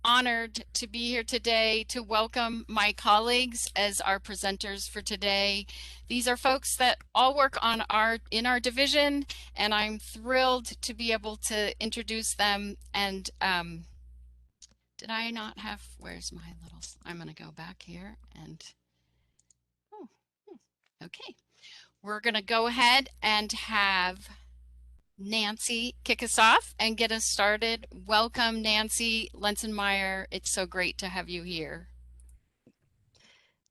Honored to be here today to welcome my colleagues as our presenters for today. These are folks that all work on in our division, and I'm thrilled to be able to introduce them. And did I not have, where's my little, I'm going to go back here and, oh, okay. We're going to go ahead and have Nancy kick us off and get us started. Welcome, Nancy Lensenmeyer. It's so great to have you here.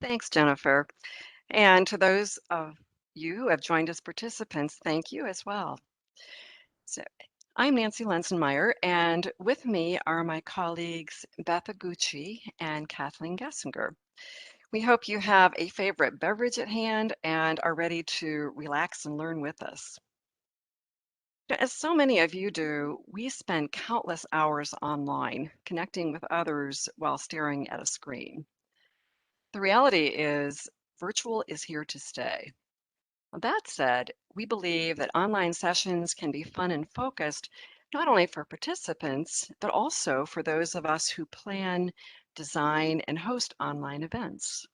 Thanks, Jennifer. And to those of you who have joined as participants, thank you as well. So, I'm Nancy Lensenmeyer, and with me are my colleagues Beth Aguchi and Kathleen Gessinger. We hope you have a favorite beverage at hand and are ready to relax and learn with us. As so many of you do, we spend countless hours online connecting with others while staring at a screen. The reality is, virtual is here to stay. That said, we believe that online sessions can be fun and focused, not only for participants, but also for those of us who plan, design, and host online events.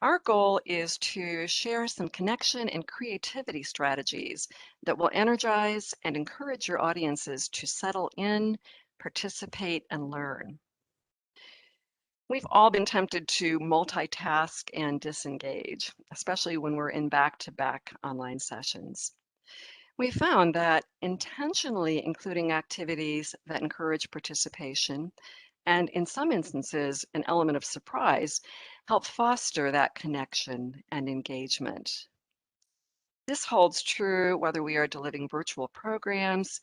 Our goal is to share some connection and creativity strategies that will energize and encourage your audiences to settle in, participate, and learn. We've all been tempted to multitask and disengage, especially when we're in back-to-back online sessions. We found that intentionally including activities that encourage participation and, in some instances, an element of surprise help foster that connection and engagement. This holds true whether we are delivering virtual programs,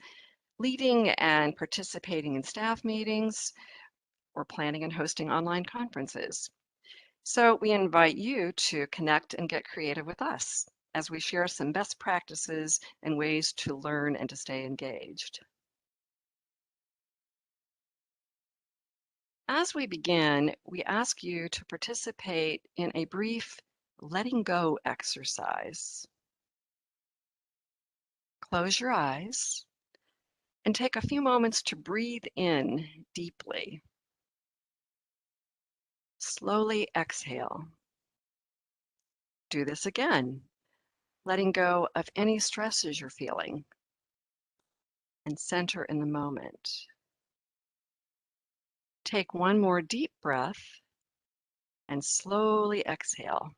leading and participating in staff meetings, or planning and hosting online conferences. So we invite you to connect and get creative with us as we share some best practices and ways to learn and to stay engaged. As we begin, we ask you to participate in a brief letting go exercise. Close your eyes and take a few moments to breathe in deeply. Slowly exhale. Do this again, letting go of any stresses you're feeling and center in the moment. Take one more deep breath and slowly exhale.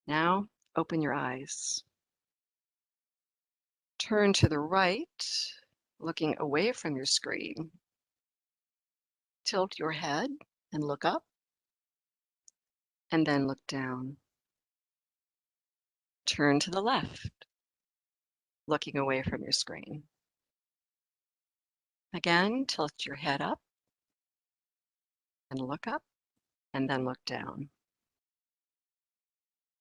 Now, open your eyes. Turn to the right, looking away from your screen. Tilt your head and look up, and then look down. Turn to the left, looking away from your screen. Again, tilt your head up and look up, and then look down.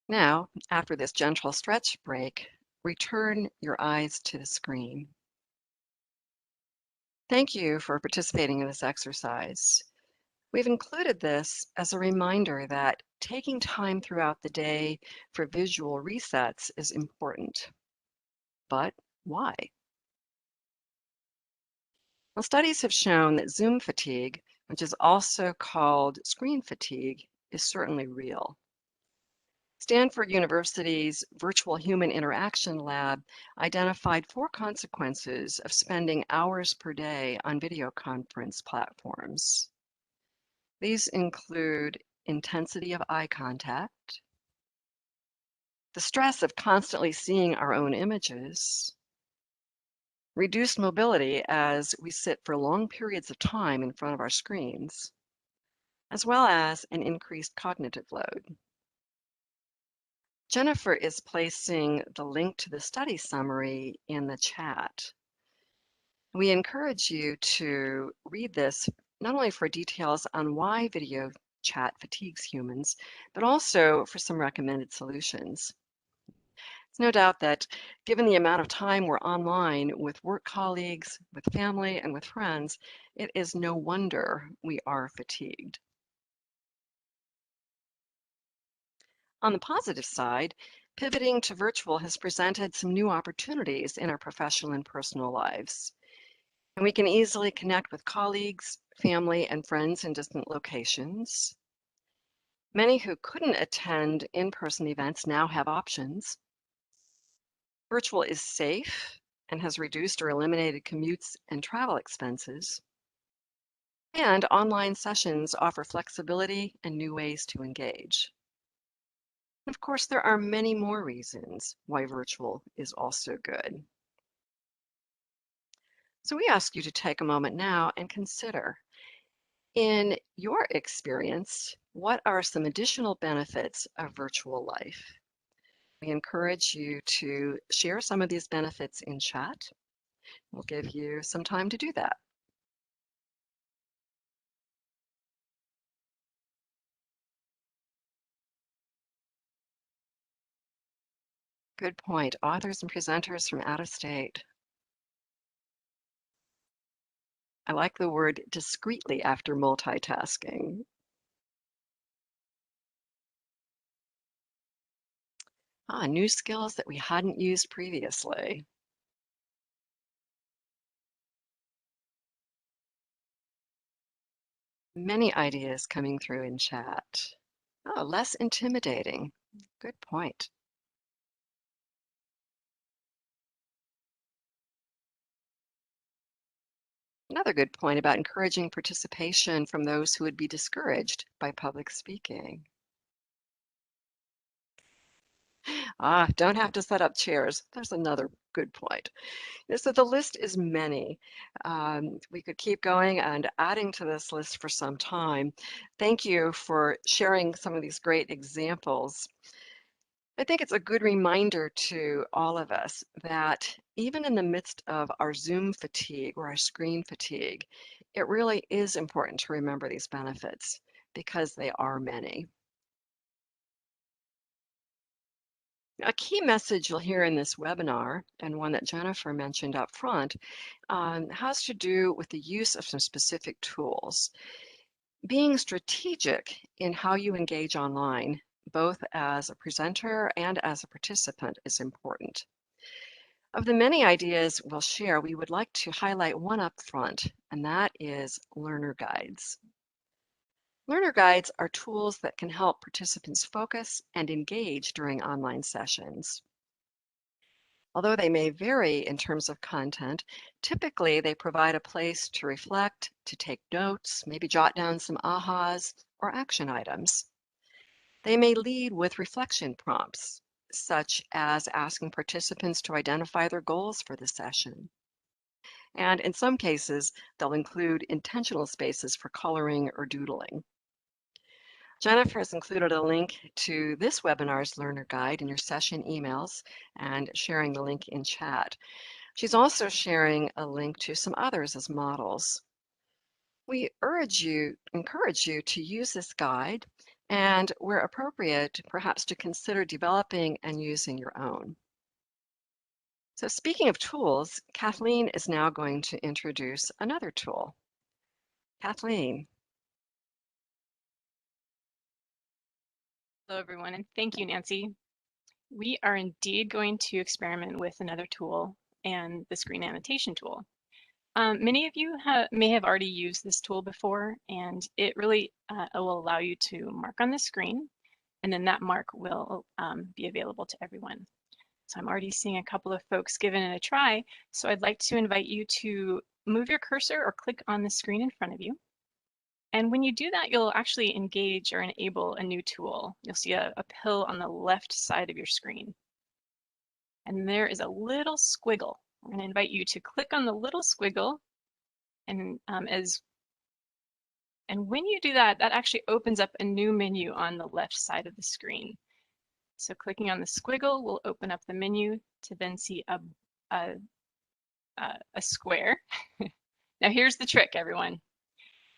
Now, after this gentle stretch break, return your eyes to the screen. Thank you for participating in this exercise. We've included this as a reminder that taking time throughout the day for visual resets is important. But why? Well, studies have shown that Zoom fatigue, which is also called screen fatigue, is certainly real. Stanford University's Virtual Human Interaction Lab identified 4 consequences of spending hours per day on video conference platforms. These include intensity of eye contact, the stress of constantly seeing our own images, reduced mobility as we sit for long periods of time in front of our screens, as well as an increased cognitive load. Jennifer is placing the link to the study summary in the chat. We encourage you to read this not only for details on why video chat fatigues humans, but also for some recommended solutions. It's no doubt that given the amount of time we're online with work colleagues, with family, and with friends, it is no wonder we are fatigued. On the positive side, pivoting to virtual has presented some new opportunities in our professional and personal lives. And we can easily connect with colleagues, family, and friends in distant locations. Many who couldn't attend in-person events now have options. Virtual is safe and has reduced or eliminated commutes and travel expenses. And online sessions offer flexibility and new ways to engage. Of course, there are many more reasons why virtual is also good. So we ask you to take a moment now and consider, in your experience, what are some additional benefits of virtual life? We encourage you to share some of these benefits in chat. We'll give you some time to do that. Good point. Authors and presenters from out of state. I like the word discreetly after multitasking. New skills that we hadn't used previously. Many ideas coming through in chat. Oh, less intimidating. Good point. Another good point about encouraging participation from those who would be discouraged by public speaking. Don't have to set up chairs. There's another good point. So the list is many. We could keep going and adding to this list for some time. Thank you for sharing some of these great examples. I think it's a good reminder to all of us that even in the midst of our Zoom fatigue or our screen fatigue, it really is important to remember these benefits because they are many. A key message you'll hear in this webinar, and one that Jennifer mentioned up front, has to do with the use of some specific tools. Being strategic in how you engage online, both as a presenter and as a participant, is important. Of the many ideas we'll share, we would like to highlight one up front, and that is learner guides. Learner guides are tools that can help participants focus and engage during online sessions. Although they may vary in terms of content, typically they provide a place to reflect, to take notes, maybe jot down some ahas or action items. They may lead with reflection prompts, such as asking participants to identify their goals for the session. And in some cases, they'll include intentional spaces for coloring or doodling. Jennifer has included a link to this webinar's learner guide in your session emails and sharing the link in chat. She's also sharing a link to some others as models. We encourage you to use this guide and, where appropriate, perhaps to consider developing and using your own. So speaking of tools, Kathleen is now going to introduce another tool. Kathleen. Hello, everyone, and thank you, Nancy. We are indeed going to experiment with another tool and the screen annotation tool. Many of you may have already used this tool before, and it really will allow you to mark on the screen, and then that mark will be available to everyone. So I'm already seeing a couple of folks giving it a try, so I'd like to invite you to move your cursor or click on the screen in front of you. And when you do that, you'll actually engage or enable a new tool. You'll see a pill on the left side of your screen. And there is a little squiggle. I'm going to invite you to click on the little squiggle. And when you do that, that actually opens up a new menu on the left side of the screen. So clicking on the squiggle will open up the menu to then see a square. Now here's the trick, everyone.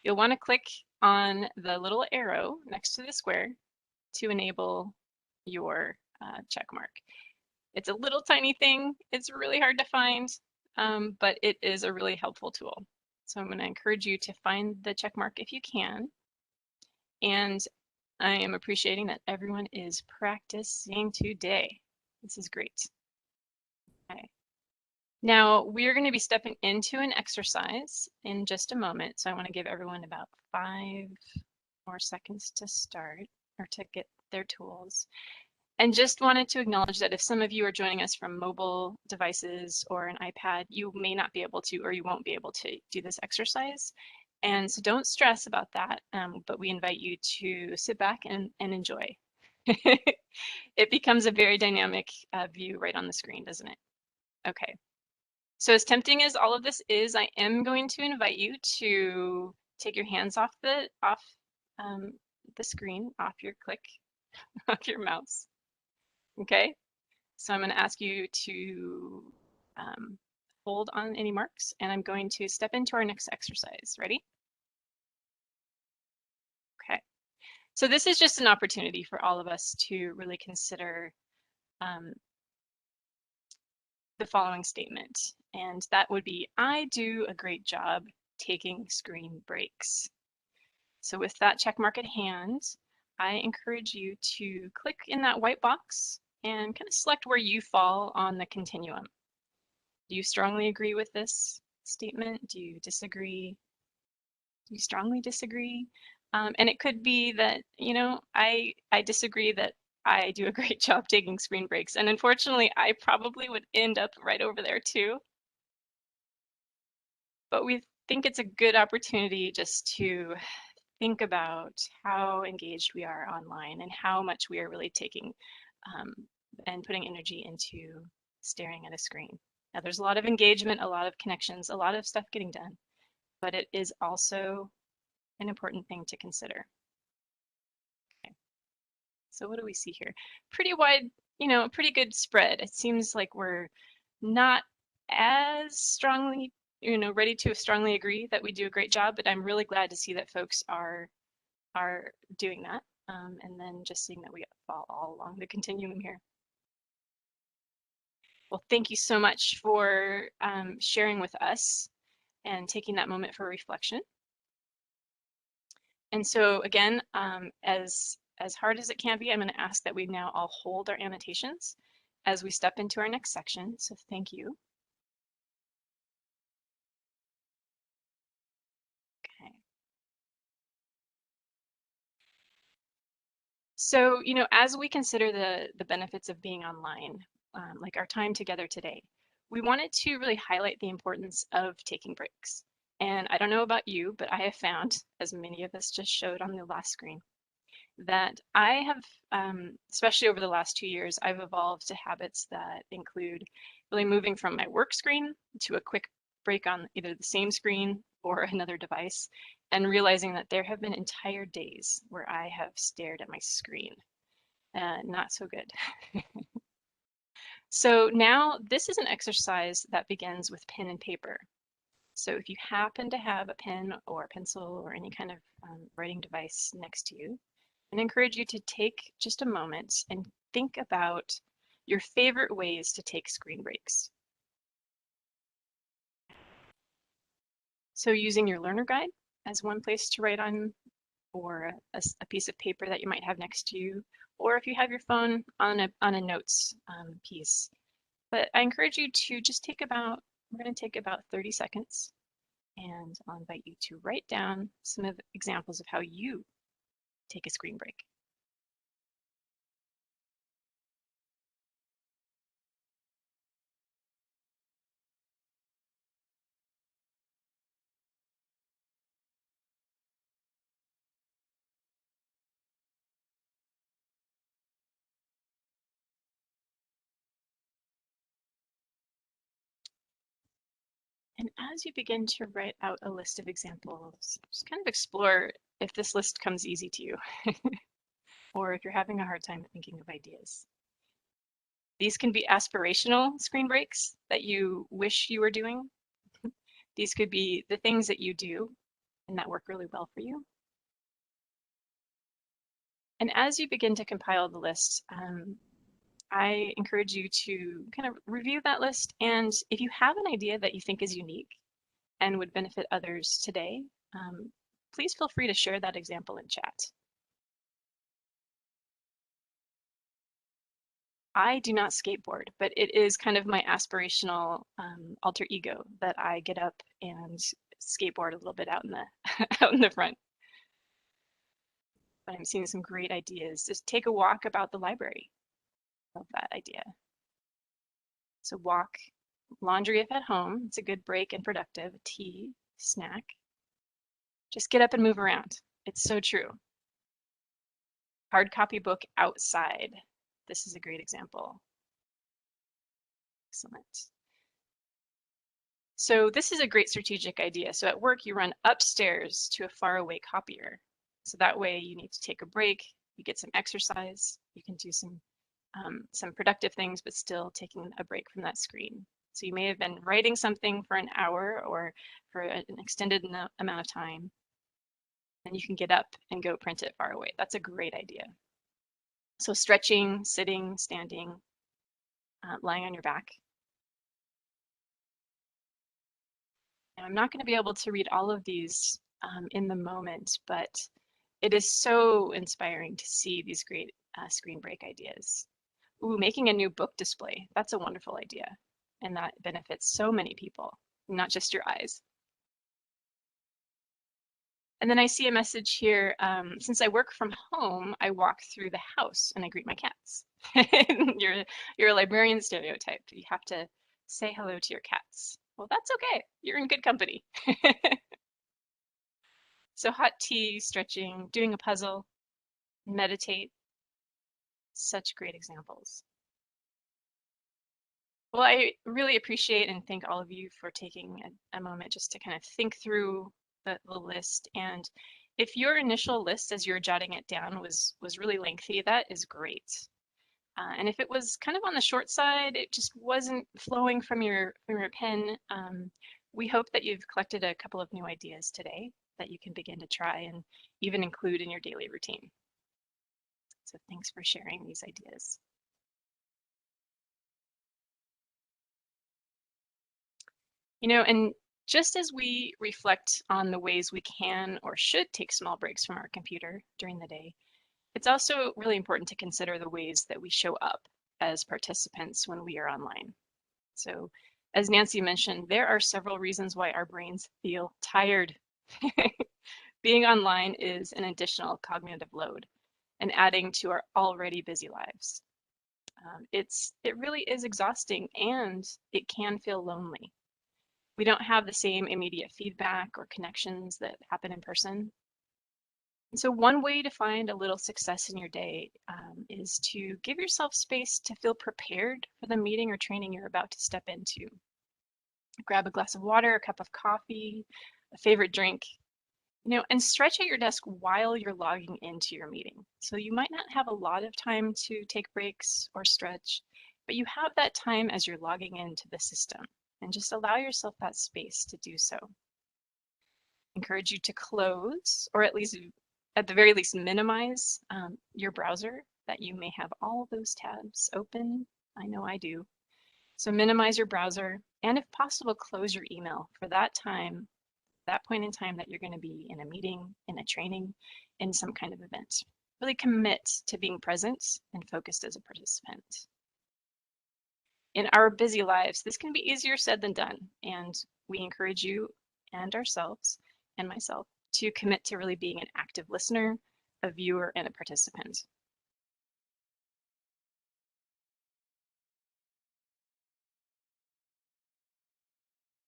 You'll want to click on the little arrow next to the square to enable your check mark. It's a little tiny thing. It's really hard to find, but it is a really helpful tool. So I'm going to encourage you to find the check mark if you can. And I am appreciating that everyone is practicing today. This is great. Okay. Now we're going to be stepping into an exercise in just a moment. So I want to give everyone about 5 more seconds to start or to get their tools. And just wanted to acknowledge that if some of you are joining us from mobile devices or an iPad, you may not be able to, or you won't be able to do this exercise. And so don't stress about that, but we invite you to sit back and enjoy. It becomes a very dynamic view right on the screen, doesn't it? Okay. So as tempting as all of this is, I am going to invite you to take your hands off the screen, off your click, off your mouse. Okay. So I'm going to ask you to hold on any marks, and I'm going to step into our next exercise. Ready? Okay. So this is just an opportunity for all of us to really consider the following statement, and that would be, I do a great job taking screen breaks. So with that check mark at hand, I encourage you to click in that white box and kind of select where you fall on the continuum. Do you strongly agree with this statement? Do you disagree? Do you strongly disagree? And it could be that, you know, I disagree that I do a great job taking screen breaks. And unfortunately, I probably would end up right over there too. But we think it's a good opportunity just to think about how engaged we are online and how much we are really taking and putting energy into staring at a screen. Now, there's a lot of engagement, a lot of connections, a lot of stuff getting done, but it is also an important thing to consider. Okay. So what do we see here? Pretty wide, you know, pretty good spread. It seems like we're not as strongly, you know, ready to strongly agree that we do a great job, but I'm really glad to see that folks are doing that. And then just seeing that we fall all along the continuum here. Well, thank you so much for sharing with us and taking that moment for reflection. And so again, as hard as it can be, I'm going to ask that we now all hold our annotations as we step into our next section. So thank you. Okay. So, you know, as we consider the benefits of being online, like our time together today, we wanted to really highlight the importance of taking breaks. And I don't know about you, but I have found, as many of us just showed on the last screen, that I have, especially over the last 2 years, I've evolved to habits that include really moving from my work screen to a quick break on either the same screen or another device, and realizing that there have been entire days where I have stared at my screen. Not so good. So now this is an exercise that begins with pen and paper. So if you happen to have a pen or a pencil or any kind of writing device next to you, and encourage you to take just a moment and think about your favorite ways to take screen breaks. So using your learner guide as one place to write on, or a piece of paper that you might have next to you, or if you have your phone on a notes piece. But I encourage you to just we're going to take about 30 seconds, and I'll invite you to write down some of the examples of how you take a screen break. And as you begin to write out a list of examples, just kind of explore if this list comes easy to you, or if you're having a hard time thinking of ideas. These can be aspirational screen breaks that you wish you were doing. These could be the things that you do and that work really well for you. And as you begin to compile the list, I encourage you to kind of review that list. And if you have an idea that you think is unique and would benefit others today, please feel free to share that example in chat. I do not skateboard, but it is kind of my aspirational alter ego that I get up and skateboard a little bit out in the out in the front. But I'm seeing some great ideas. Just take a walk about the library. Love that idea. So walk, laundry if at home. It's a good break and productive. Tea, snack. Just get up and move around. It's so true. Hard copy book outside. This is a great example. Excellent. So this is a great strategic idea. So at work, you run upstairs to a faraway copier. So that way you need to take a break, you get some exercise, you can do some productive things, but still taking a break from that screen. So you may have been writing something for an hour or for an extended amount of time, and you can get up and go print it far away. That's a great idea. So stretching, sitting, standing, lying on your back. And I'm not going to be able to read all of these in the moment, but it is so inspiring to see these great screen break ideas. Ooh, making a new book display. That's a wonderful idea. And that benefits so many people, not just your eyes. And then I see a message here. Since I work from home, I walk through the house and I greet my cats. You're a librarian stereotype. You have to say hello to your cats. Well, that's okay. You're in good company. So hot tea, stretching, doing a puzzle, meditate. Such great examples. Well, I really appreciate and thank all of you for taking a moment just to kind of think through the list. And if your initial list as you're jotting it down was really lengthy, that is great. And if it was kind of on the short side, it just wasn't flowing from your pen, we hope that you've collected a couple of new ideas today that you can begin to try and even include in your daily routine. So thanks for sharing these ideas. You know, and just as we reflect on the ways we can or should take small breaks from our computer during the day, it's also really important to consider the ways that we show up as participants when we are online. So as Nancy mentioned, there are several reasons why our brains feel tired. Being online is an additional cognitive load and adding to our already busy lives. It really is exhausting and it can feel lonely. We don't have the same immediate feedback or connections that happen in person. And so one way to find a little success in your day is to give yourself space to feel prepared for the meeting or training you're about to step into. Grab a glass of water, a cup of coffee, a favorite drink, you know, and stretch at your desk while you're logging into your meeting. So you might not have a lot of time to take breaks or stretch, but you have that time as you're logging into the system. And just allow yourself that space to do so. Encourage you to close, or at the very least minimize your browser, that you may have all of those tabs open. I know I do. So minimize your browser, and if possible, close your email for that time, that point in time that you're going to be in a meeting, in a training, in some kind of event. Really commit to being present and focused as a participant. In our busy lives, this can be easier said than done, and we encourage you and ourselves and myself to commit to really being an active listener, a viewer, and a participant.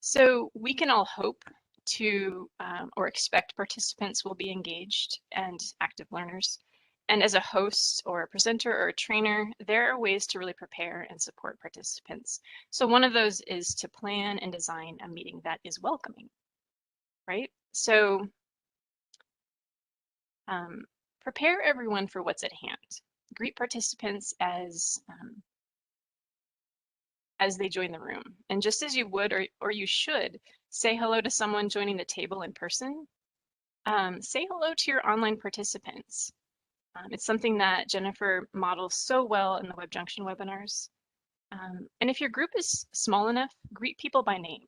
So we can all hope to or expect participants will be engaged and active learners. And as a host or a presenter or a trainer, there are ways to really prepare and support participants. So one of those is to plan and design a meeting that is welcoming, right? So prepare everyone for what's at hand. Greet participants as they join the room. And just as you would or you should say hello to someone joining the table in person, say hello to your online participants. It's something that Jennifer models so well in the WebJunction webinars. And if your group is small enough, greet people by name.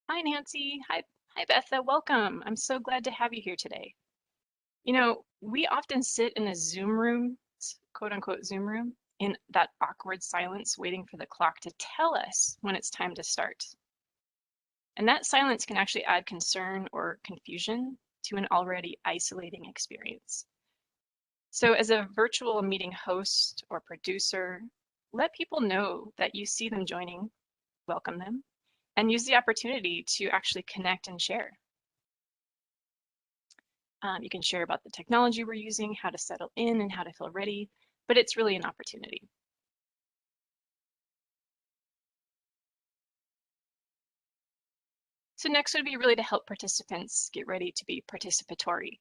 Hi, Nancy. Hi, Betha. Welcome. I'm so glad to have you here today. You know, we often sit in a Zoom room, quote unquote Zoom room, in that awkward silence, waiting for the clock to tell us when it's time to start. And that silence can actually add concern or confusion to an already isolating experience. So as a virtual meeting host or producer, let people know that you see them joining, welcome them, and use the opportunity to actually connect and share. You can share about the technology we're using, how to settle in, and how to feel ready, but it's really an opportunity. So next would be really to help participants get ready to be participatory.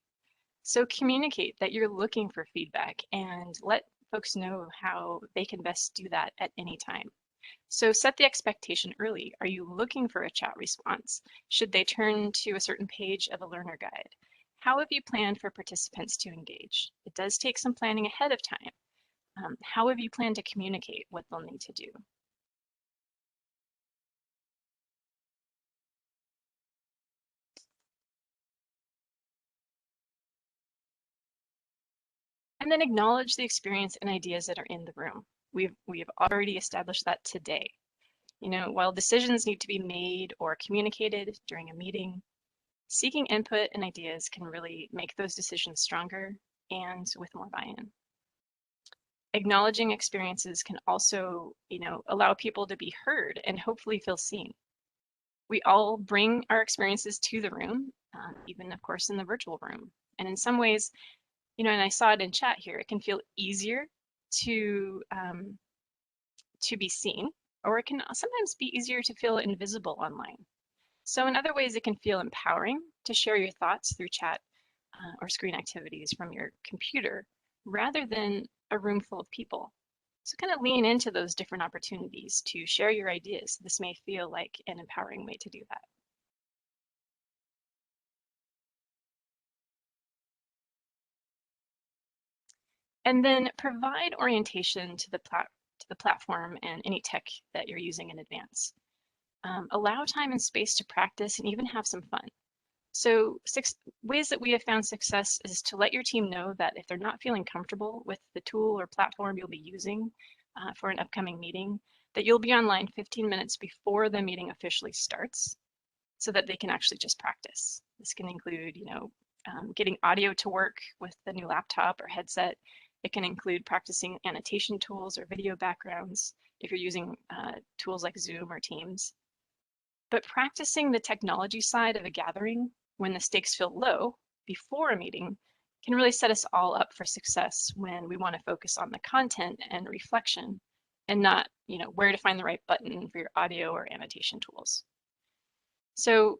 So communicate that you're looking for feedback and let folks know how they can best do that at any time. So set the expectation early. Are you looking for a chat response? Should they turn to a certain page of a learner guide? How have you planned for participants to engage? It does take some planning ahead of time. How have you planned to communicate what they'll need to do? And then acknowledge the experience and ideas that are in the room. We've already established that today. You know, while decisions need to be made or communicated during a meeting, seeking input and ideas can really make those decisions stronger and with more buy-in. Acknowledging experiences can also, you know, allow people to be heard and hopefully feel seen. We all bring our experiences to the room, even of course in the virtual room. And in some ways, you know, and I saw it in chat here, it can feel easier to be seen, or it can sometimes be easier to feel invisible online. So in other ways, it can feel empowering to share your thoughts through chat or screen activities from your computer rather than a room full of people. So kind of lean into those different opportunities to share your ideas. This may feel like an empowering way to do that. And then provide orientation to the platform and any tech that you're using in advance. Allow time and space to practice and even have some fun. So 6 ways that we have found success is to let your team know that if they're not feeling comfortable with the tool or platform you'll be using for an upcoming meeting, that you'll be online 15 minutes before the meeting officially starts so that they can actually just practice. This can include, you know, getting audio to work with the new laptop or headset. It can include practicing annotation tools or video backgrounds if you're using tools like Zoom or Teams. But practicing the technology side of a gathering when the stakes feel low before a meeting can really set us all up for success when we want to focus on the content and reflection and not, you know, where to find the right button for your audio or annotation tools. So,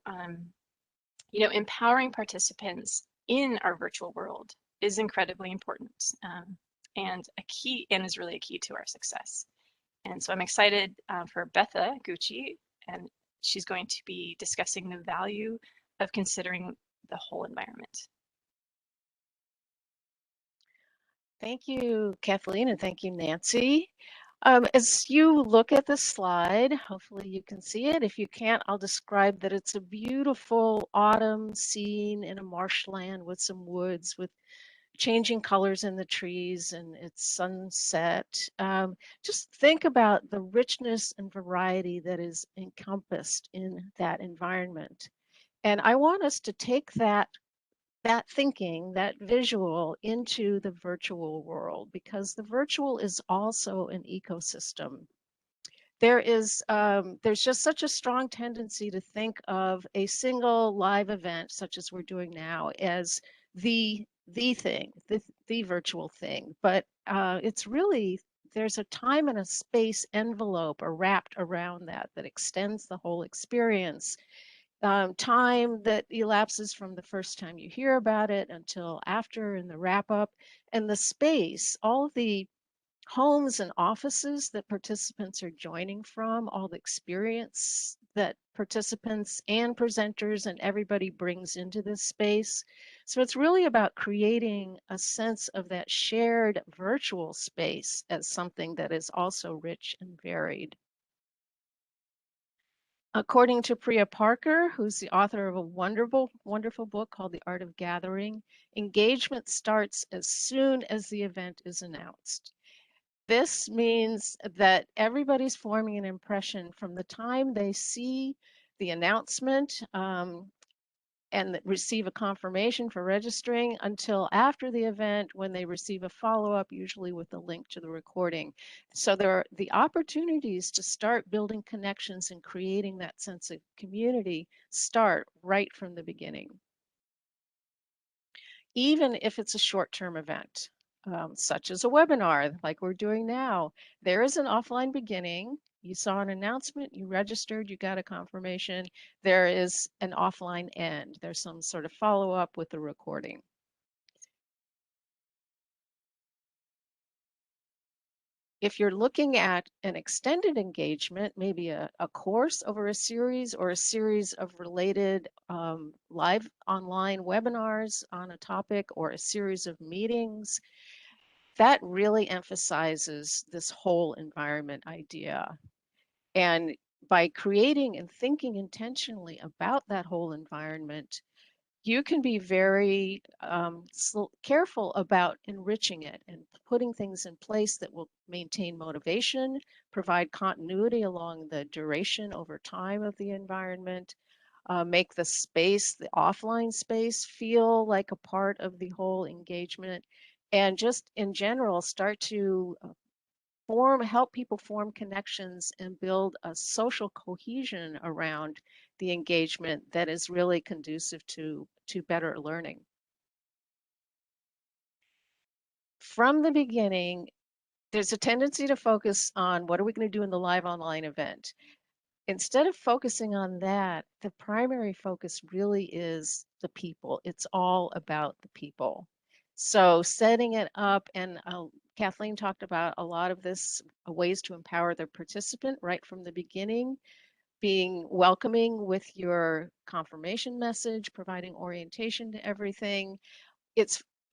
you know, empowering participants in our virtual world is incredibly important and is really a key to our success. And so I'm excited for Betha Gucci, and she's going to be discussing the value of considering the whole environment. Thank you, Kathleen, and thank you, Nancy. As you look at the slide, hopefully you can see it. If you can't, I'll describe that it's a beautiful autumn scene in a marshland with some woods with changing colors in the trees and it's sunset. Just think about the richness and variety that is encompassed in that environment. And I want us to take that thinking, that visual into the virtual world, because the virtual is also an ecosystem. There's just such a strong tendency to think of a single live event, such as we're doing now, as the thing, the virtual thing. But it's really, there's a time and a space envelope or wrapped around that extends the whole experience. Time that elapses from the first time you hear about it until after in the wrap up, and the space, all of the homes and offices that participants are joining from, all the experience that participants and presenters and everybody brings into this space. So it's really about creating a sense of that shared virtual space as something that is also rich and varied. According to Priya Parker, who's the author of a wonderful, wonderful book called The Art of Gathering, engagement starts as soon as the event is announced. This means that everybody's forming an impression from the time they see the announcement and receive a confirmation for registering until after the event when they receive a follow-up, usually with a link to the recording. So there are the opportunities to start building connections and creating that sense of community start right from the beginning. Even if it's a short-term event, such as a webinar like we're doing now, there is an offline beginning. You saw an announcement, you registered, you got a confirmation. There is an offline end. There's some sort of follow-up with the recording. If you're looking at an extended engagement, maybe a course over a series or a series of related live online webinars on a topic or a series of meetings, that really emphasizes this whole environment idea. And by creating and thinking intentionally about that whole environment, you can be very careful about enriching it and putting things in place that will maintain motivation, provide continuity along the duration over time of the environment, make the space, the offline space, feel like a part of the whole engagement, and just in general start to help people form connections and build a social cohesion around the engagement that is really conducive to better learning. From the beginning, there's a tendency to focus on what are we going to do in the live online event. Instead of focusing on that, the primary focus really is the people. It's all about the people. So setting it up, and Kathleen talked about a lot of this, ways to empower the participant right from the beginning, being welcoming with your confirmation message, providing orientation to everything.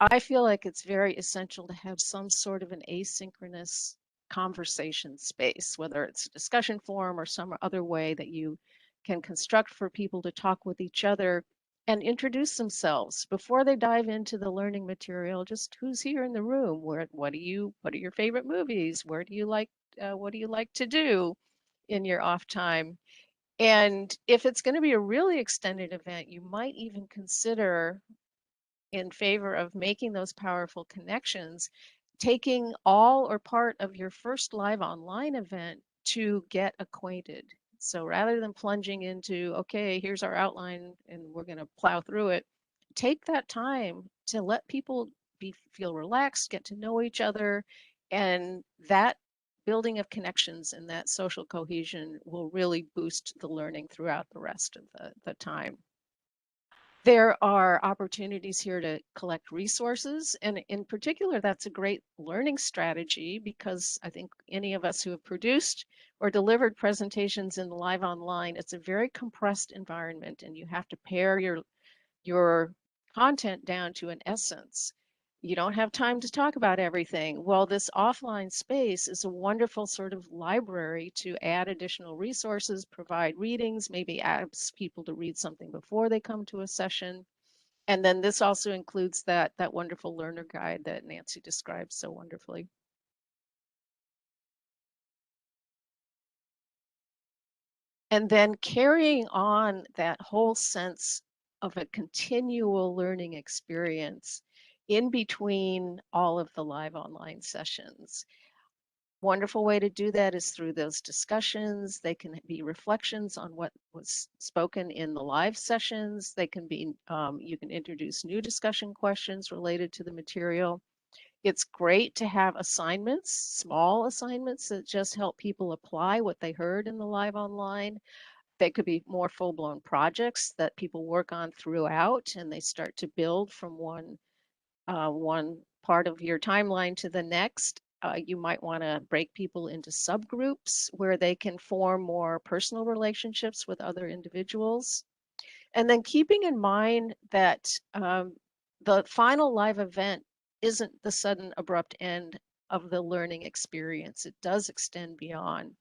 I feel like it's very essential to have some sort of an asynchronous conversation space, whether it's a discussion forum or some other way that you can construct for people to talk with each other and introduce themselves before they dive into the learning material. Just who's here in the room? What are your favorite movies? What do you like to do in your off time? And if it's going to be a really extended event, you might even consider, in favor of making those powerful connections, taking all or part of your first live online event to get acquainted. So rather than plunging into, okay, here's our outline and we're going to plow through it, take that time to let people feel relaxed, get to know each other, and that building of connections and that social cohesion will really boost the learning throughout the rest of the time. There are opportunities here to collect resources, and in particular, that's a great learning strategy because I think any of us who have produced or delivered presentations in live online, it's a very compressed environment and you have to pare your content down to an essence. You don't have time to talk about everything. Well, this offline space is a wonderful sort of library to add additional resources, provide readings, maybe ask people to read something before they come to a session. And then this also includes that wonderful learner guide that Nancy described so wonderfully. And then carrying on that whole sense of a continual learning experience in between all of the live online sessions. Wonderful way to do that is through those discussions. They can be reflections on what was spoken in the live sessions. They can be, you can introduce new discussion questions related to the material. It's great to have assignments, small assignments that just help people apply what they heard in the live online. They could be more full-blown projects that people work on throughout, and they start to build from one part of your timeline to the next. You might want to break people into subgroups where they can form more personal relationships with other individuals. And then keeping in mind that the final live event isn't the sudden abrupt end of the learning experience. It does extend beyond.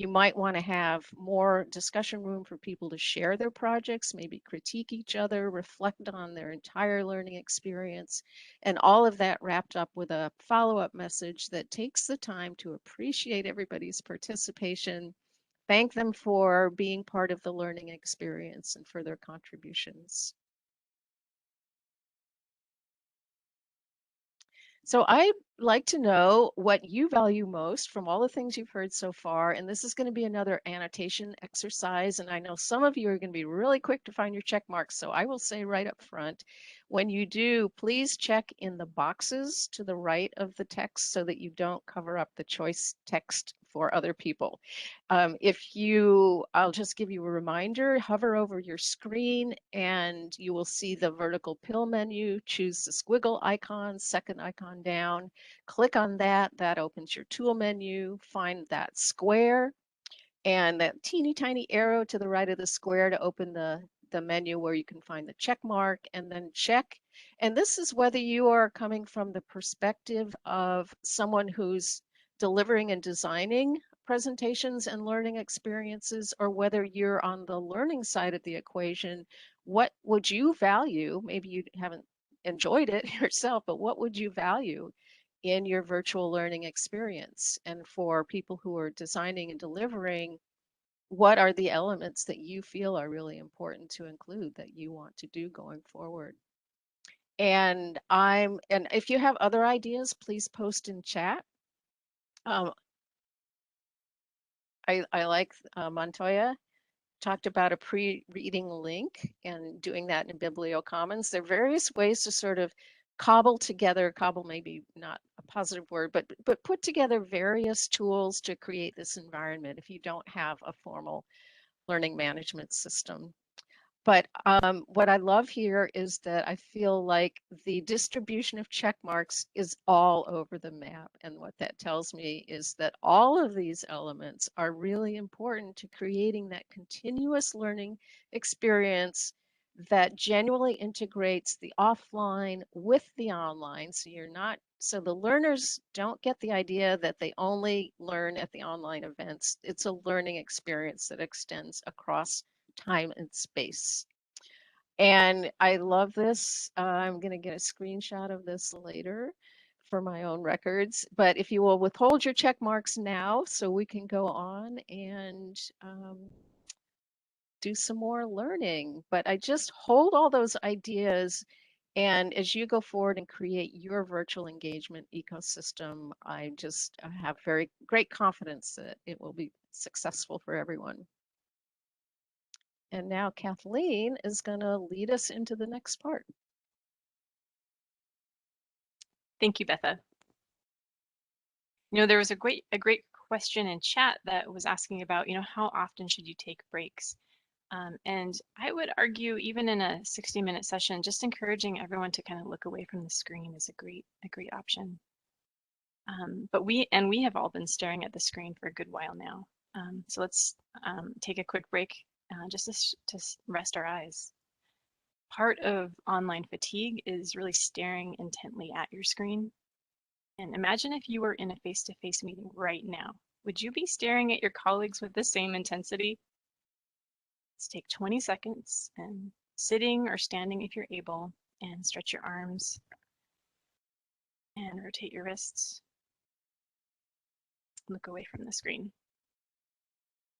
You might want to have more discussion room for people to share their projects, maybe critique each other, reflect on their entire learning experience, and all of that wrapped up with a follow-up message that takes the time to appreciate everybody's participation, thank them for being part of the learning experience and for their contributions. So I'd like to know what you value most from all the things you've heard so far. And this is going to be another annotation exercise. And I know some of you are going to be really quick to find your check marks. So I will say right up front, when you do, please check in the boxes to the right of the text so that you don't cover up the choice text for other people. I'll just give you a reminder, hover over your screen and you will see the vertical pill menu, choose the squiggle icon, second icon down, click on that, that opens your tool menu, find that square and that teeny tiny arrow to the right of the square to open the menu where you can find the check mark and then check. And this is whether you are coming from the perspective of someone who's delivering and designing presentations and learning experiences, or whether you're on the learning side of the equation. What would you value? Maybe you haven't enjoyed it yourself, but what would you value in your virtual learning experience? And for people who are designing and delivering, what are the elements that you feel are really important to include that you want to do going forward? And if you have other ideas, please post in chat. I like Montoya talked about a pre-reading link and doing that in BiblioCommons. There are various ways to sort of cobble maybe not a positive word, but put together various tools to create this environment if you don't have a formal learning management system. But what I love here is that I feel like the distribution of check marks is all over the map. And what that tells me is that all of these elements are really important to creating that continuous learning experience that genuinely integrates the offline with the online. So the learners don't get the idea that they only learn at the online events. It's a learning experience that extends across time and space. And I love this. I'm going to get a screenshot of this later for my own records. But if you will withhold your check marks now so we can go on and do some more learning. But I just hold all those ideas. And as you go forward and create your virtual engagement ecosystem, I just have very great confidence that it will be successful for everyone. And now Kathleen is going to lead us into the next part. Thank you, Betha. There was a great question in chat that was asking about, how often should you take breaks? And I would argue, even in a 60-minute session, just encouraging everyone to kind of look away from the screen is a great option. But we have all been staring at the screen for a good while now. So let's take a quick break just to rest our eyes. Part of online fatigue is really staring intently at your screen. And imagine if you were in a face-to-face meeting right now. Would you be staring at your colleagues with the same intensity? Let's take 20 seconds and sitting or standing if you're able, and stretch your arms and rotate your wrists. Look away from the screen.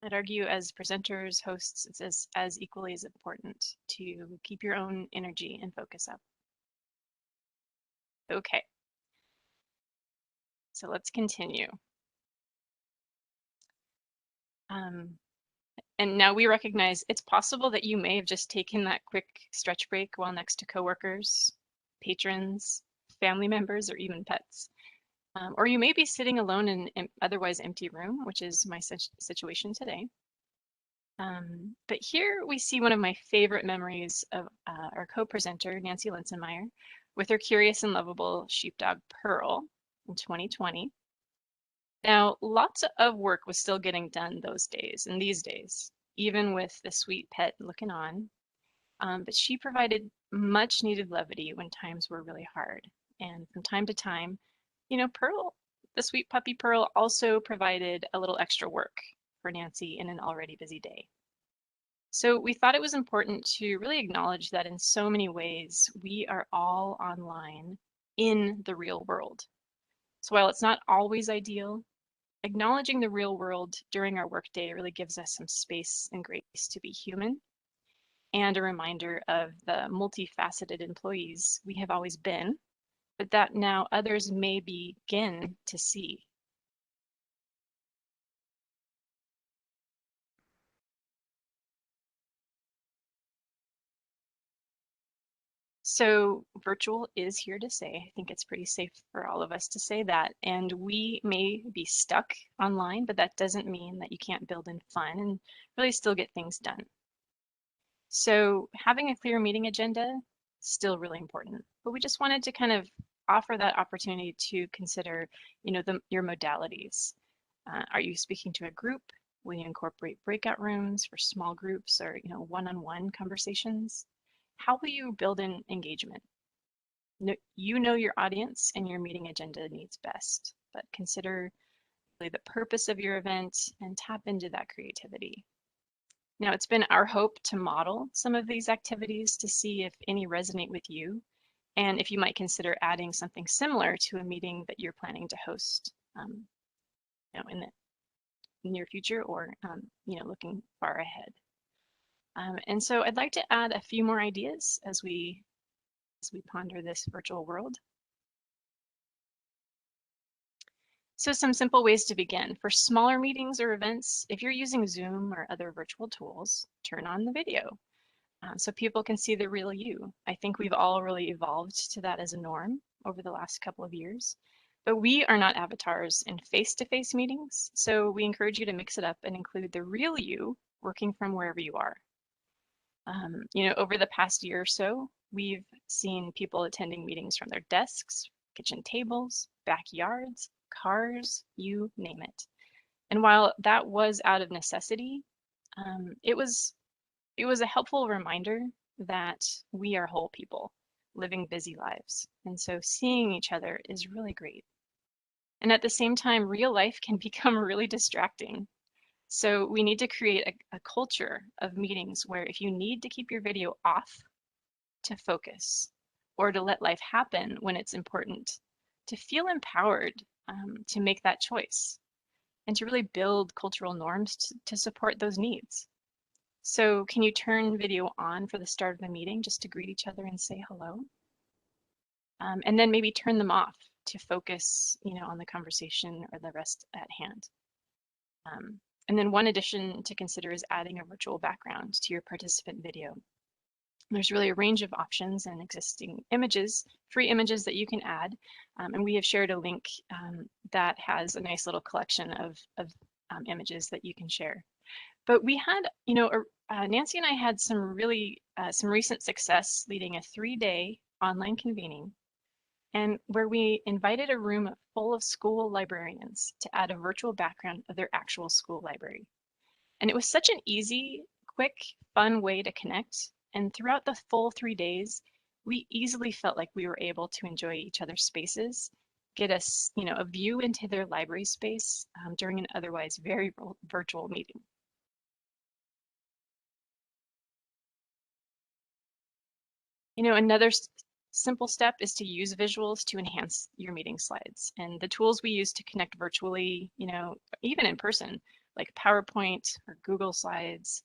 I'd argue as presenters, hosts, it's as equally as important to keep your own energy and focus up. Okay. So let's continue. And now we recognize it's possible that you may have just taken that quick stretch break while next to coworkers, patrons, family members, or even pets. Or you may be sitting alone in an otherwise empty room, which is my situation today. But here we see one of my favorite memories of our co-presenter, Nancy Linsenmeyer, with her curious and lovable sheepdog, Pearl, in 2020. Now, lots of work was still getting done those days and these days, even with the sweet pet looking on. But she provided much needed levity when times were really hard. And from time to time, Pearl, the sweet puppy Pearl, also provided a little extra work. for Nancy in an already busy day. So we thought it was important to really acknowledge that in so many ways, we are all online in the real world. So while it's not always ideal, acknowledging the real world during our workday really gives us some space and grace to be human, and a reminder of the multifaceted employees we have always been, but that now others may begin to see. So virtual is here to stay. I think it's pretty safe for all of us to say that. And we may be stuck online, but that doesn't mean that you can't build in fun and really still get things done. So having a clear meeting agenda is still really important, but we just wanted to kind of offer that opportunity to consider, your modalities. Are you speaking to a group? Will you incorporate breakout rooms for small groups or, one-on-one conversations? How will you build in engagement? You know your audience and your meeting agenda needs best, but consider really the purpose of your event and tap into that creativity. Now, it's been our hope to model some of these activities to see if any resonate with you, and if you might consider adding something similar to a meeting that you're planning to host, in the near future or, looking far ahead. And so I'd like to add a few more ideas as we ponder this virtual world. So some simple ways to begin. For smaller meetings or events, if you're using Zoom or other virtual tools, turn on the video so people can see the real you. I think we've all really evolved to that as a norm over the last couple of years. But we are not avatars in face-to-face meetings, so we encourage you to mix it up and include the real you working from wherever you are. Over the past year or so, we've seen people attending meetings from their desks, kitchen tables, backyards, cars, you name it. And while that was out of necessity, it was a helpful reminder that we are whole people living busy lives. And so seeing each other is really great. And at the same time, real life can become really distracting. So we need to create a culture of meetings where if you need to keep your video off to focus or to let life happen when it's important, to feel empowered to make that choice and to really build cultural norms to support those needs. So can you turn video on for the start of the meeting just to greet each other and say hello? And then maybe turn them off to focus, on the conversation or the rest at hand. And then one addition to consider is adding a virtual background to your participant video. There's really a range of options and existing images, free images that you can add. And we have shared a link that has a nice little collection of images that you can share. But we had, Nancy and I had some recent success leading a 3-day online convening, and where we invited a room full of school librarians to add a virtual background of their actual school library. And it was such an easy, quick, fun way to connect. And throughout the full 3 days, we easily felt like we were able to enjoy each other's spaces, get us, a view into their library space during an otherwise very virtual meeting. Another simple step is to use visuals to enhance your meeting slides. And the tools we use to connect virtually, even in person, like PowerPoint or Google Slides,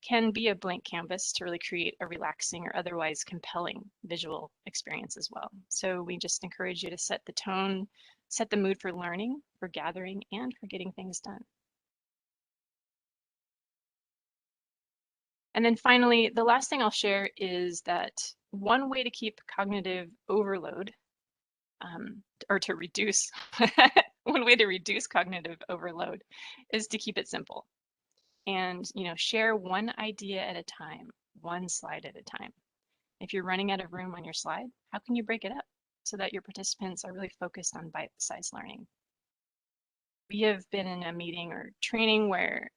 can be a blank canvas to really create a relaxing or otherwise compelling visual experience as well. So we just encourage you to set the tone, set the mood for learning, for gathering, and for getting things done. And then finally, the last thing I'll share is that one way to keep cognitive overload, or to reduce, one way to reduce cognitive overload is to keep it simple. And, share one idea at a time, one slide at a time. If you're running out of room on your slide, how can you break it up so that your participants are really focused on bite-sized learning? We have been in a meeting or training where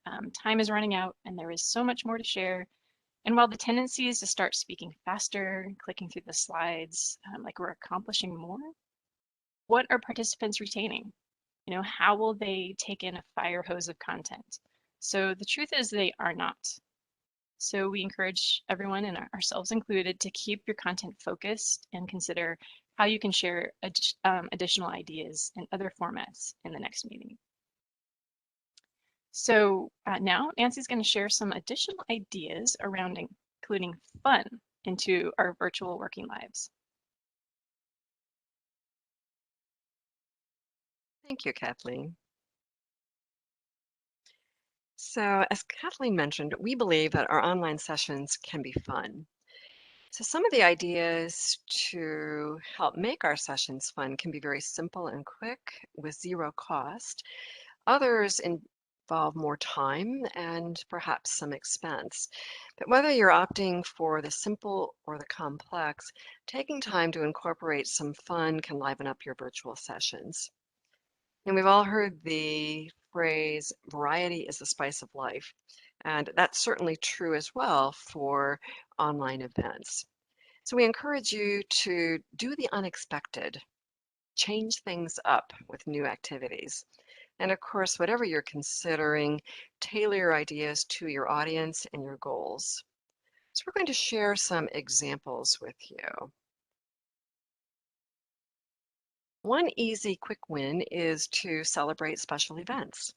time is running out and there is so much more to share. And while the tendency is to start speaking faster, clicking through the slides, like we're accomplishing more, what are participants retaining? How will they take in a fire hose of content? So the truth is they are not. So we encourage everyone, and ourselves included, to keep your content focused and consider how you can share additional ideas in other formats in the next meeting. So now Nancy's going to share some additional ideas around including fun into our virtual working lives. Thank you, Kathleen. So, as Kathleen mentioned, we believe that our online sessions can be fun. So, some of the ideas to help make our sessions fun can be very simple and quick with zero cost. Others involve more time and perhaps some expense. But whether you're opting for the simple or the complex, taking time to incorporate some fun can liven up your virtual sessions. And we've all heard the phrase, variety is the spice of life. And that's certainly true as well for online events. So we encourage you to do the unexpected, change things up with new activities. And of course, whatever you're considering, tailor your ideas to your audience and your goals. So we're going to share some examples with you. One easy quick win is to celebrate special events.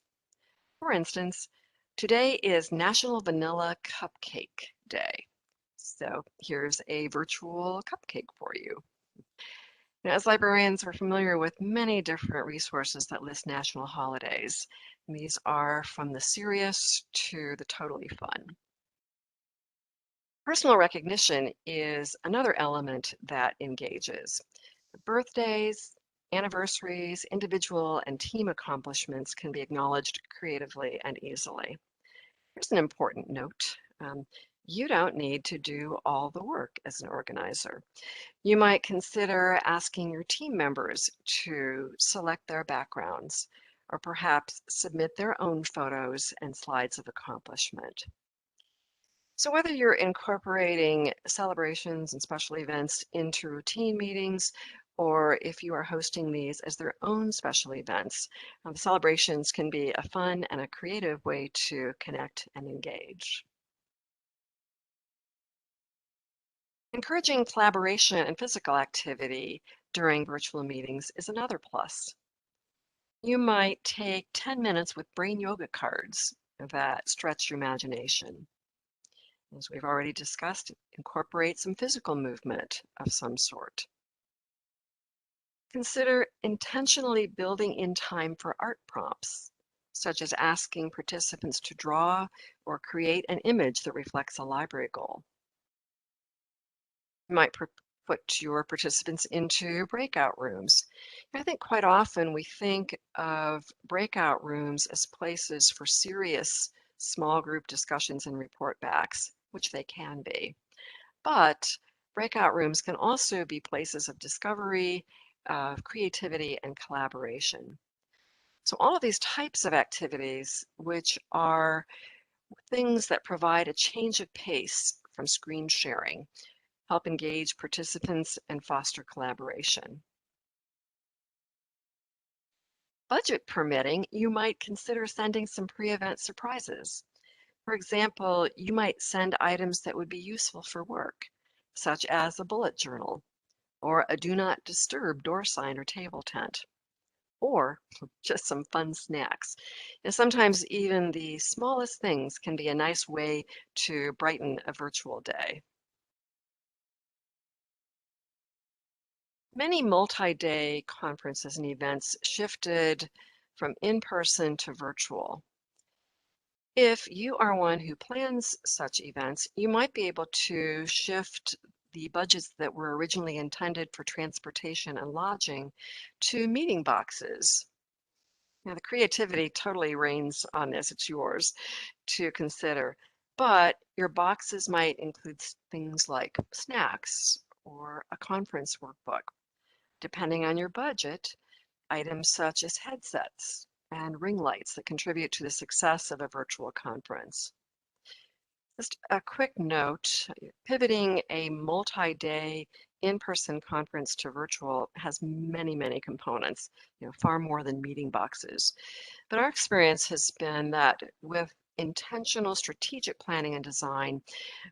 For instance, today is National Vanilla Cupcake Day. So here's a virtual cupcake for you. Now, as librarians, we're familiar with many different resources that list national holidays. And these are from the serious to the totally fun. Personal recognition is another element that engages. Birthdays, anniversaries, individual and team accomplishments can be acknowledged creatively and easily. Here's an important note. You don't need to do all the work as an organizer. You might consider asking your team members to select their backgrounds or perhaps submit their own photos and slides of accomplishment. So whether you're incorporating celebrations and special events into routine meetings, or if you are hosting these as their own special events, the celebrations can be a fun and a creative way to connect and engage. Encouraging collaboration and physical activity during virtual meetings is another plus. You might take 10 minutes with brain yoga cards that stretch your imagination. As we've already discussed, incorporate some physical movement of some sort. Consider intentionally building in time for art prompts, such as asking participants to draw or create an image that reflects a library goal. You might put your participants into breakout rooms. I think quite often we think of breakout rooms as places for serious small group discussions and report backs, which they can be. But breakout rooms can also be places of discovery, of creativity, and collaboration. So all of these types of activities, which are things that provide a change of pace from screen sharing, help engage participants and foster collaboration. Budget permitting, you might consider sending some pre-event surprises. For example, you might send items that would be useful for work, such as a bullet journal, or a do not disturb door sign or table tent, or just some fun snacks. And sometimes even the smallest things can be a nice way to brighten a virtual day. Many multi-day conferences and events shifted from in-person to virtual. If you are one who plans such events, you might be able to shift the budgets that were originally intended for transportation and lodging to meeting boxes. Now, the creativity totally reigns on this. It's yours to consider. But your boxes might include things like snacks or a conference workbook. Depending on your budget, items such as headsets and ring lights that contribute to the success of a virtual conference. Just a quick note, pivoting a multi-day in-person conference to virtual has many, many components, far more than meeting boxes. But our experience has been that with intentional strategic planning and design,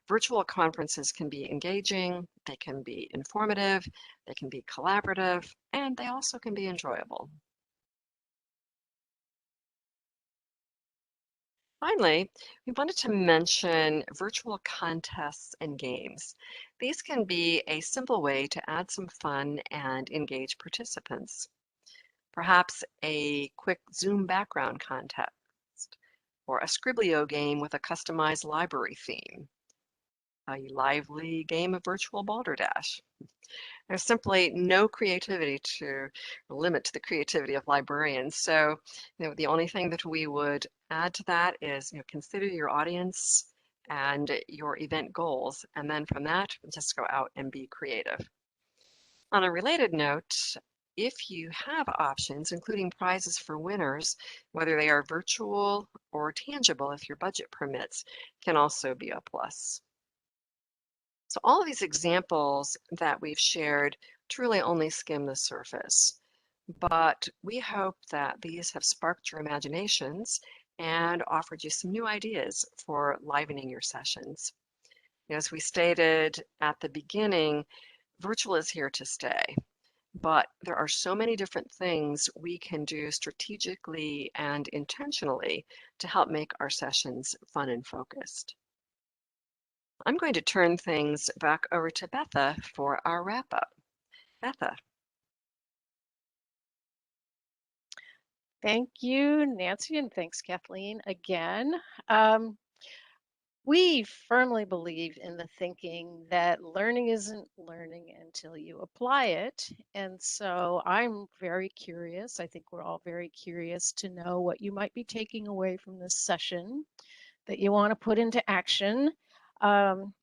virtual conferences can be engaging, they can be informative, they can be collaborative, and they also can be enjoyable. Finally, we wanted to mention virtual contests and games. These can be a simple way to add some fun and engage participants. Perhaps a quick Zoom background contest or a Scriblio game with a customized library theme, a lively game of virtual balderdash. There's simply no creativity to limit to the creativity of librarians. So, the only thing that we would add to that is, consider your audience and your event goals. And then from that, just go out and be creative. On a related note, if you have options, including prizes for winners, whether they are virtual or tangible, if your budget permits, can also be a plus. So all of these examples that we've shared truly only skim the surface, but we hope that these have sparked your imaginations and offered you some new ideas for livening your sessions. As we stated at the beginning, virtual is here to stay, but there are so many different things we can do strategically and intentionally to help make our sessions fun and focused. I'm going to turn things back over to Betha for our wrap up. Betha. Thank you, Nancy, and thanks, Kathleen, again. We firmly believe in the thinking that learning isn't learning until you apply it. And so I'm very curious. I think we're all very curious to know what you might be taking away from this session that you want to put into action.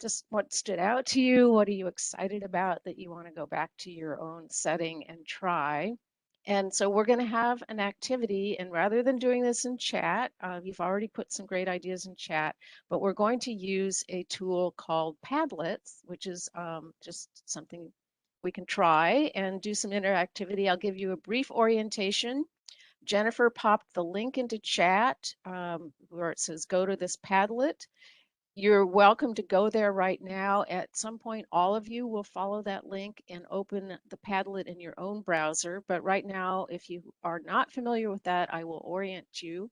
Just what stood out to you? What are you excited about that you want to go back to your own setting and try? And so we're going to have an activity, and rather than doing this in chat, you've already put some great ideas in chat, but we're going to use a tool called Padlets, which is just something we can try and do some interactivity. I'll give you a brief orientation. Jennifer popped the link into chat where it says go to this Padlet. You're welcome to go there right now. At some point, all of you will follow that link and open the Padlet in your own browser. But right now, if you are not familiar with that, I will orient you.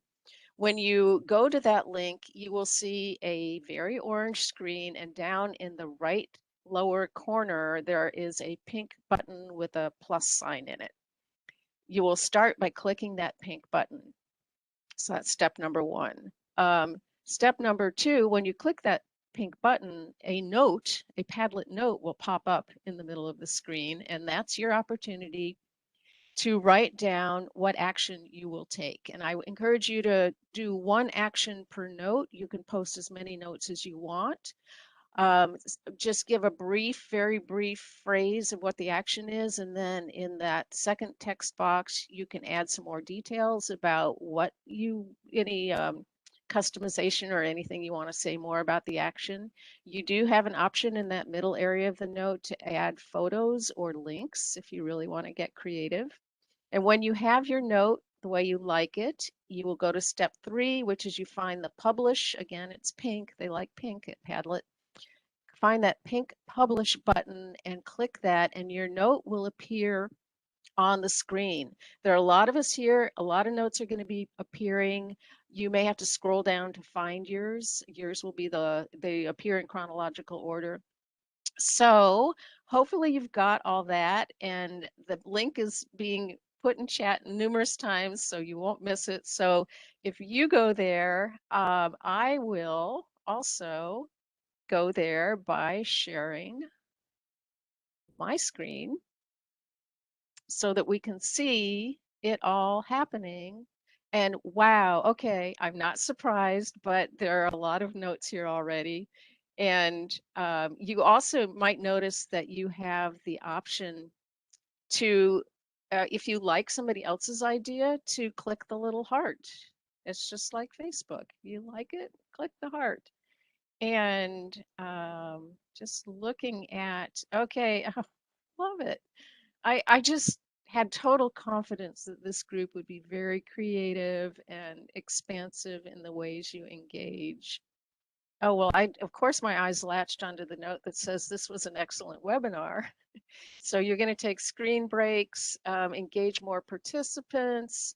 When you go to that link, you will see a very orange screen, and down in the right lower corner, there is a pink button with a plus sign in it. You will start by clicking that pink button. So that's step number one. Step number two, when you click that pink button, a note, a Padlet note will pop up in the middle of the screen, and that's your opportunity to write down what action you will take. And I encourage you to do one action per note. You can post as many notes as you want. Just give a brief, very brief phrase of what the action is, and then in that second text box, you can add some more details about what any customization or anything you want to say more about the action. You do have an option in that middle area of the note to add photos or links if you really want to get creative. And when you have your note the way you like it, you will go to step 3, which is you find the publish. Again, it's pink. They like pink at Padlet. Find that pink publish button and click that, and your note will appear on the screen. There are a lot of us here. A lot of notes are going to be appearing. You may have to scroll down to find yours. Yours will be they appear in chronological order. So hopefully you've got all that, and the link is being put in chat numerous times, so you won't miss it. So if you go there, I will also go there by sharing my screen so that we can see it all happening. And wow, okay, I'm not surprised, but there are a lot of notes here already. And you also might notice that you have the option to, if you like somebody else's idea, to click the little heart. It's just like Facebook. You like it, click the heart. And just looking at, okay, love it. I just had total confidence that this group would be very creative and expansive in the ways you engage. Oh, well, of course, my eyes latched onto the note that says this was an excellent webinar. So you're going to take screen breaks, engage more participants.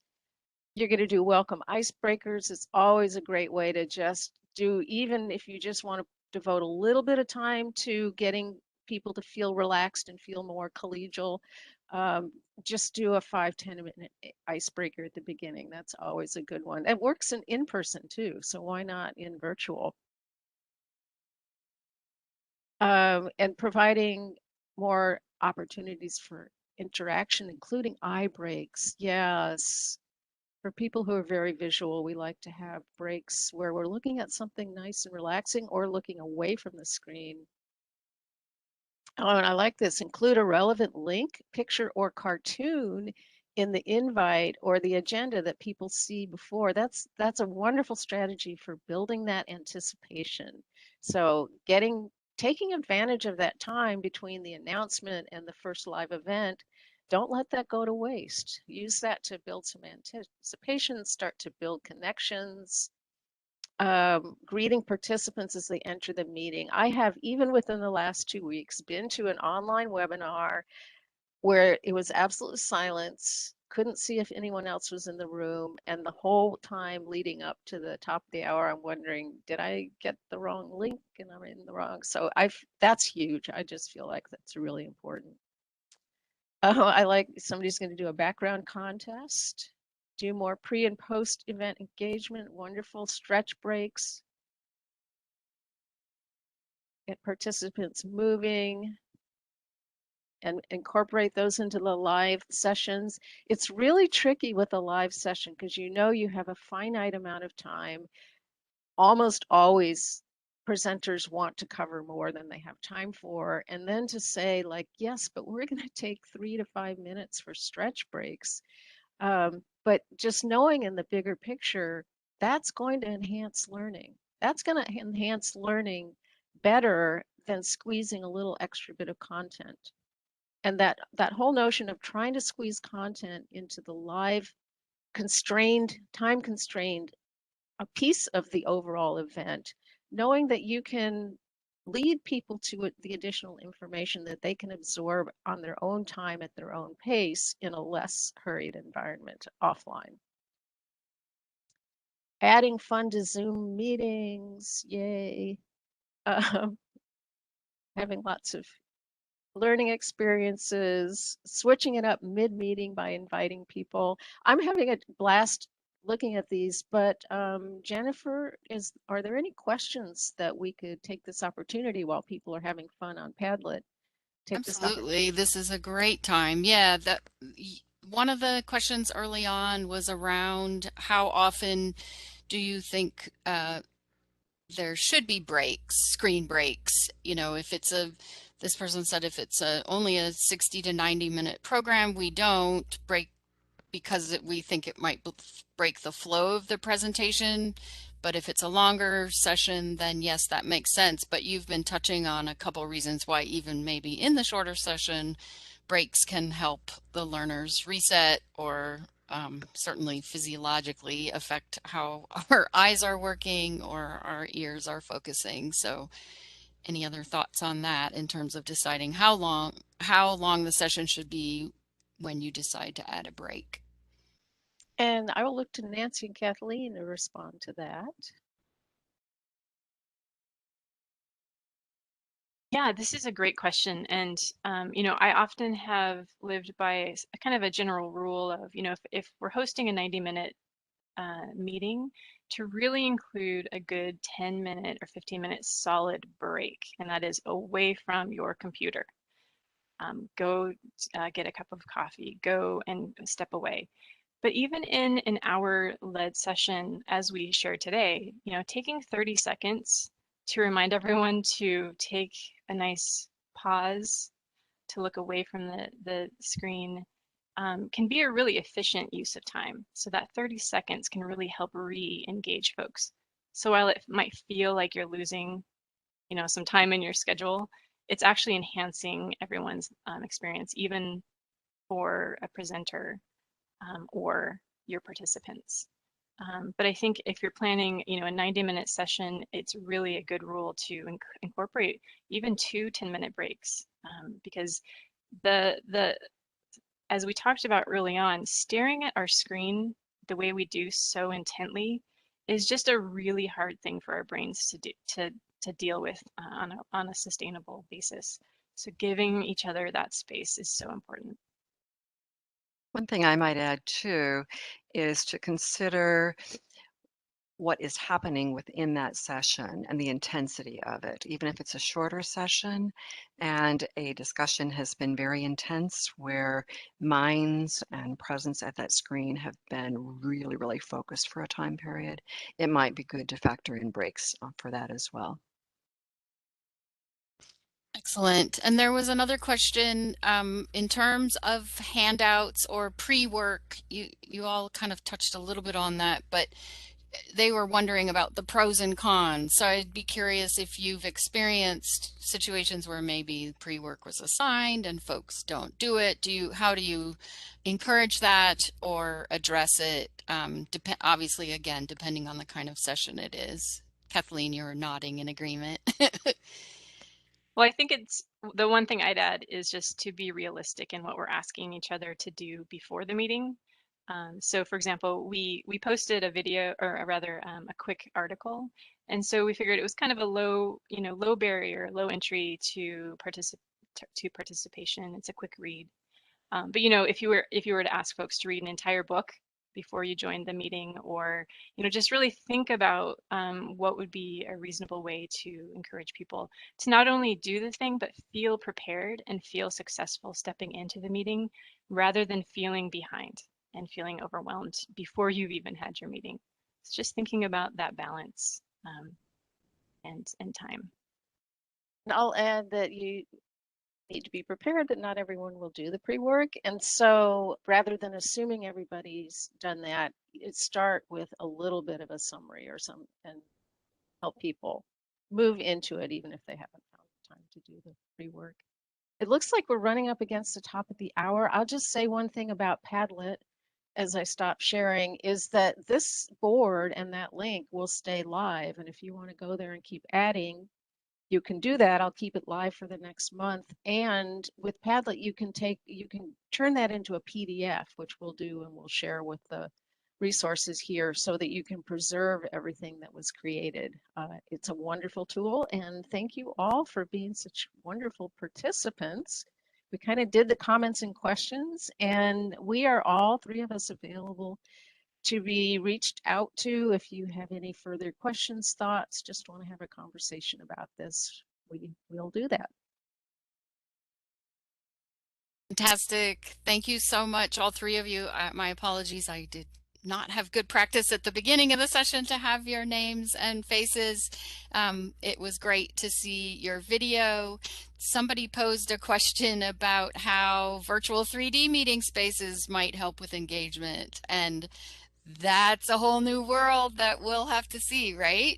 You're going to do welcome icebreakers. It's always a great way to just do, even if you just want to devote a little bit of time to getting people to feel relaxed and feel more collegial. Just do a 5-10 minute icebreaker at the beginning. That's always a good one. It works in person too, so why not in virtual? And providing more opportunities for interaction, including eye breaks. Yes. For people who are very visual, we like to have breaks where we're looking at something nice and relaxing or looking away from the screen. Oh, and I like this. Include a relevant link, picture, or cartoon in the invite or the agenda that people see before. That's a wonderful strategy for building that anticipation. So taking advantage of that time between the announcement and the first live event, don't let that go to waste. Use that to build some anticipation, start to build connections. Greeting participants as they enter the meeting. I have, even within the last 2 weeks, been to an online webinar where it was absolute silence, couldn't see if anyone else was in the room, and the whole time leading up to the top of the hour, I'm wondering, did I get the wrong link and I'm in the wrong? So that's huge. I just feel like that's really important. I like somebody's going to do a background contest. Do more pre and post event engagement, wonderful stretch breaks. Get participants moving and incorporate those into the live sessions. It's really tricky with a live session because you have a finite amount of time. Almost always presenters want to cover more than they have time for. And then to say like, yes, but we're going to take 3 to 5 minutes for stretch breaks. But just knowing in the bigger picture, that's going to enhance learning. That's going to enhance learning better than squeezing a little extra bit of content. And that whole notion of trying to squeeze content into the live time constrained a piece of the overall event, knowing that you can lead people to the additional information that they can absorb on their own time at their own pace in a less hurried environment offline. Adding fun to Zoom meetings, yay. Having lots of learning experiences, switching it up mid-meeting by inviting people. I'm having a blast looking at these, but Jennifer, are there any questions that we could take this opportunity while people are having fun on Padlet? Absolutely. This is a great time. Yeah, one of the questions early on was around how often do you think there should be breaks, screen breaks? You know, if it's this person said if it's only a 60 to 90 minute program, we don't break because we think it might break the flow of the presentation. But if it's a longer session, then yes, that makes sense. But you've been touching on a couple reasons why even maybe in the shorter session, breaks can help the learners reset or certainly physiologically affect how our eyes are working or our ears are focusing. So any other thoughts on that in terms of deciding how long the session should be when you decide to add a break? And I will look to Nancy and Kathleen to respond to that. Yeah, this is a great question. And, I often have lived by a kind of a general rule of, if we're hosting a 90-minute meeting, to really include a good 10-minute or 15-minute solid break, and that is away from your computer. Go get a cup of coffee, go and step away. But even in an hour-led session, as we shared today, taking 30 seconds to remind everyone to take a nice pause, to look away from the screen, can be a really efficient use of time. So that 30 seconds can really help re-engage folks. So while it might feel like you're losing, some time in your schedule, it's actually enhancing everyone's experience, even for a presenter or your participants. But I think if you're planning, a 90-minute session, it's really a good rule to incorporate even 2 10-minute breaks, because as we talked about early on, staring at our screen the way we do so intently is just a really hard thing for our brains to do, to deal with on a sustainable basis. So giving each other that space is so important. One thing I might add too is to consider what is happening within that session and the intensity of it. Even if it's a shorter session and a discussion has been very intense where minds and presence at that screen have been really, really focused for a time period, it might be good to factor in breaks for that as well. Excellent. And there was another question in terms of handouts or pre-work. You all kind of touched a little bit on that, but they were wondering about the pros and cons. So I'd be curious if you've experienced situations where maybe pre-work was assigned and folks don't do it. How do you encourage that or address it? Obviously, again, depending on the kind of session it is. Kathleen, you're nodding in agreement. Well, I think it's the one thing I'd add is just to be realistic in what we're asking each other to do before the meeting. So for example, we posted a video, or rather a quick article. And so we figured it was kind of a low barrier, low entry to participation. It's a quick read. But if you were to ask folks to read an entire book before you joined the meeting, or just really think about what would be a reasonable way to encourage people to not only do the thing but feel prepared and feel successful stepping into the meeting rather than feeling behind and feeling overwhelmed before you've even had your meeting. It's just thinking about that balance and time. And I'll add that you need to be prepared that not everyone will do the pre-work. And so rather than assuming everybody's done that, start with a little bit of a summary or some and help people move into it even if they haven't found time to do the pre-work. It looks like we're running up against the top of the hour. I'll just say one thing about Padlet as I stop sharing is that this board and that link will stay live. And if you want to go there and keep adding, you can do that. I'll keep it live for the next month. And with Padlet, you can turn that into a PDF, which we'll do and we'll share with the resources here so that you can preserve everything that was created. It's a wonderful tool, and thank you all for being such wonderful participants. We kind of did the comments and questions, and we are all three of us available to be reached out to if you have any further questions, thoughts, just want to have a conversation about this. We'll do that. Fantastic. Thank you so much, all three of you. My apologies, I did not have good practice at the beginning of the session to have your names and faces. It was great to see your video. Somebody posed a question about how virtual 3D meeting spaces might help with engagement, and that's a whole new world that we'll have to see, right?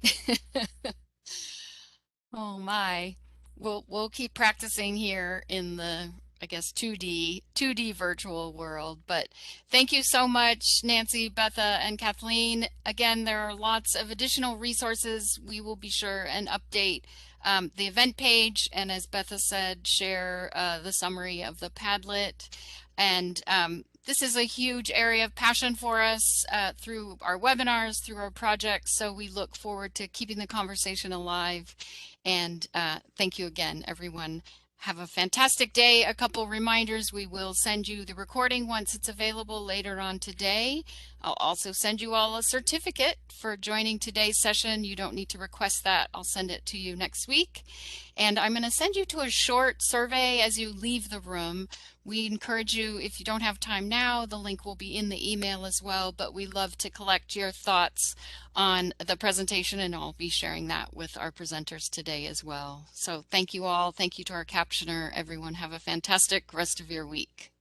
Oh my. We'll keep practicing here in the, I guess, 2D virtual world. But thank you so much, Nancy, Betha, and Kathleen. Again, there are lots of additional resources. We will be sure and update the event page, and as Betha said, share the summary of the Padlet. And this is a huge area of passion for us through our webinars, through our projects. So we look forward to keeping the conversation alive. And thank you again, everyone. Have a fantastic day. A couple reminders, we will send you the recording once it's available later on today. I'll also send you all a certificate for joining today's session. You don't need to request that. I'll send it to you next week. And I'm going to send you to a short survey as you leave the room. We encourage you, if you don't have time now, the link will be in the email as well, but we love to collect your thoughts on the presentation, and I'll be sharing that with our presenters today as well. So thank you all. Thank you to our captioner. Everyone have a fantastic rest of your week.